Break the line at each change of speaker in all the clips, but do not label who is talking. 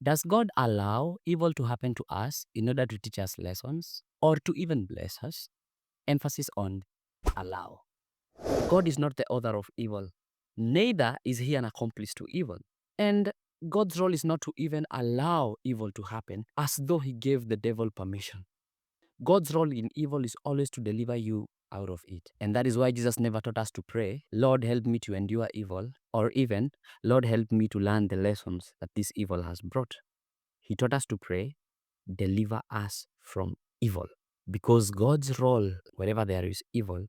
Does God allow evil to happen to us in order to teach us lessons or to even bless us? Emphasis on allow. God is not the author of evil, neither is he an accomplice to evil. And God's role is not to even allow evil to happen as though he gave the devil permission. God's role in evil is always to deliver you out of it. And that is why Jesus never taught us to pray, Lord, help me to endure evil, or even, Lord, help me to learn the lessons that this evil has brought. He taught us to pray, deliver us from evil. Because God's role, wherever there is evil,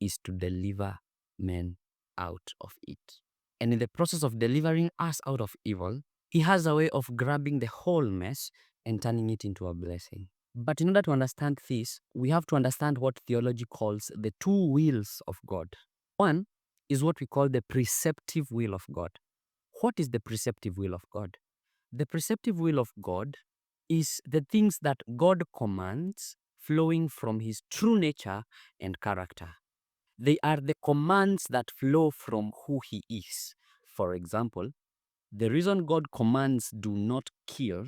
is to deliver men out of it. And in the process of delivering us out of evil, he has a way of grabbing the whole mess and turning it into a blessing. But in order to understand this, we have to understand what theology calls the two wills of God. One is what we call the preceptive will of God. What is the preceptive will of God? The preceptive will of God is the things that God commands flowing from his true nature and character. They are the commands that flow from who he is. For example, the reason God commands do not kill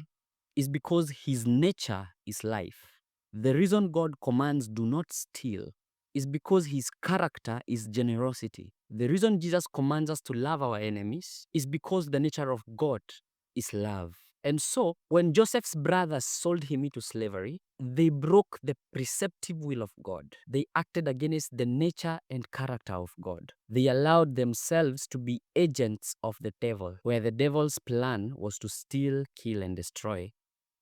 is because his nature is life. The reason God commands do not steal is because his character is generosity. The reason Jesus commands us to love our enemies is because the nature of God is love. And so, when Joseph's brothers sold him into slavery, they broke the preceptive will of God. They acted against the nature and character of God. They allowed themselves to be agents of the devil, where the devil's plan was to steal, kill, and destroy,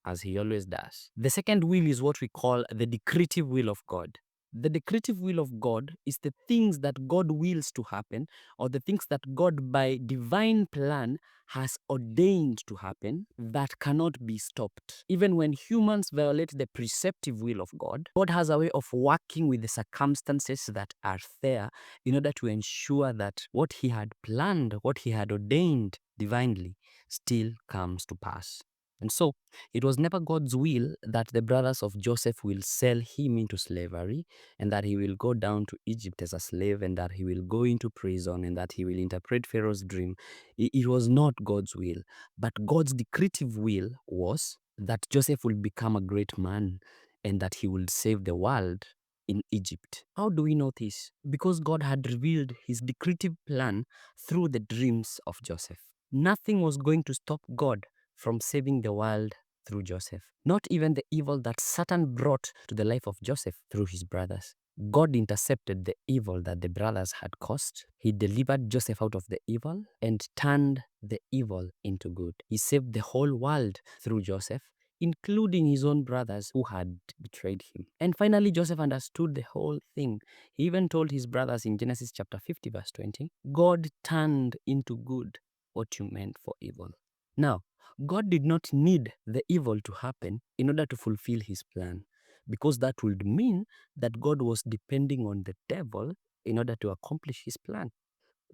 as he always does. The second will is what we call the decretive will of God. The decretive will of God is the things that God wills to happen, or the things that God by divine plan has ordained to happen that cannot be stopped. Even when humans violate the preceptive will of God, God has a way of working with the circumstances that are there in order to ensure that what he had planned, what he had ordained divinely, still comes to pass. And so, it was never God's will that the brothers of Joseph will sell him into slavery and that he will go down to Egypt as a slave and that he will go into prison and that he will interpret Pharaoh's dream. It was not God's will. But God's decretive will was that Joseph will become a great man and that he will save the world in Egypt. How do we know this? Because God had revealed his decretive plan through the dreams of Joseph. Nothing was going to stop God from saving the world through Joseph. Not even the evil that Satan brought to the life of Joseph through his brothers. God intercepted the evil that the brothers had caused. He delivered Joseph out of the evil and turned the evil into good. He saved the whole world through Joseph, including his own brothers who had betrayed him. And finally, Joseph understood the whole thing. He even told his brothers in Genesis chapter 50, verse 20, God turned into good what you meant for evil. Now, God did not need the evil to happen in order to fulfill his plan, because that would mean that God was depending on the devil in order to accomplish his plan.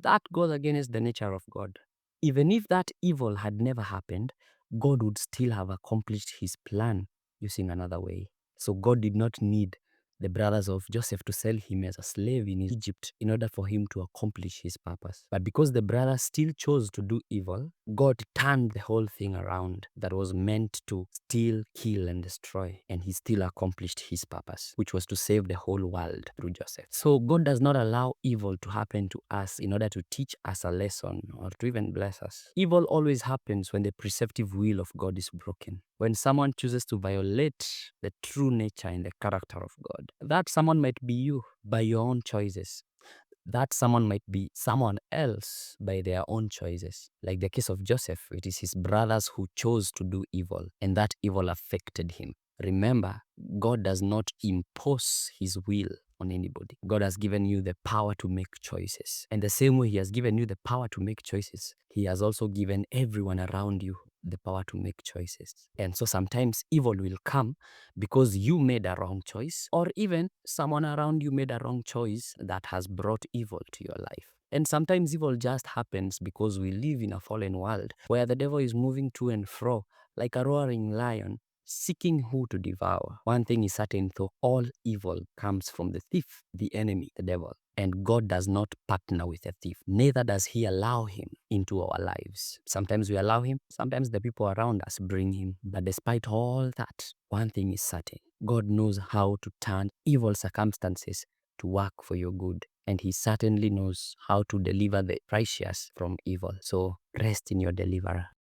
That goes against the nature of God. Even if that evil had never happened, God would still have accomplished his plan using another way. So God did not need the brothers of Joseph to sell him as a slave in Egypt in order for him to accomplish his purpose. But because the brothers still chose to do evil, God turned the whole thing around that was meant to steal, kill, and destroy. And he still accomplished his purpose, which was to save the whole world through Joseph. So God does not allow evil to happen to us in order to teach us a lesson or to even bless us. Evil always happens when the preceptive will of God is broken. When someone chooses to violate the true nature and the character of God. That someone might be you by your own choices. That someone might be someone else by their own choices. Like the case of Joseph, it is his brothers who chose to do evil, and that evil affected him. Remember, God does not impose his will on anybody. God has given you the power to make choices. And the same way he has given you the power to make choices, he has also given everyone around you the power to make choices. And so sometimes evil will come because you made a wrong choice, or even someone around you made a wrong choice that has brought evil to your life. And sometimes evil just happens because we live in a fallen world where the devil is moving to and fro like a roaring lion, seeking who to devour. One thing is certain, though, all evil comes from the thief, the enemy, the devil. And God does not partner with a thief. Neither does he allow him into our lives. Sometimes we allow him. Sometimes the people around us bring him. But despite all that, one thing is certain. God knows how to turn evil circumstances to work for your good. And he certainly knows how to deliver the righteous from evil. So rest in your deliverer.